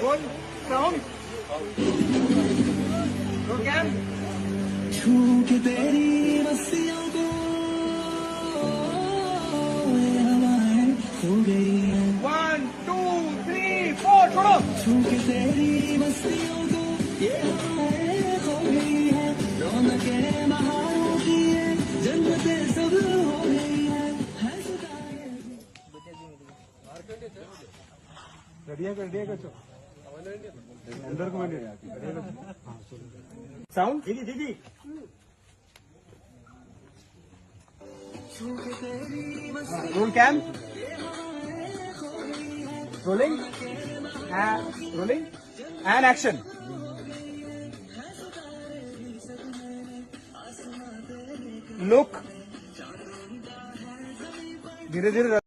Roll sound. Roll cam. छू के तेरी मस्तियों को ये हवाएं खो गई हैं 1, 2, 3, 4. छोड़ो. छू के तेरी मस्तियों को ये हवाएं खो गई हैं रौनकें बहारों की है जन्नतें सब हो गई हैं है सितारे रेडी है अंदर को मैंने साउंड जी roll cam rolling and action look धीरे धीरे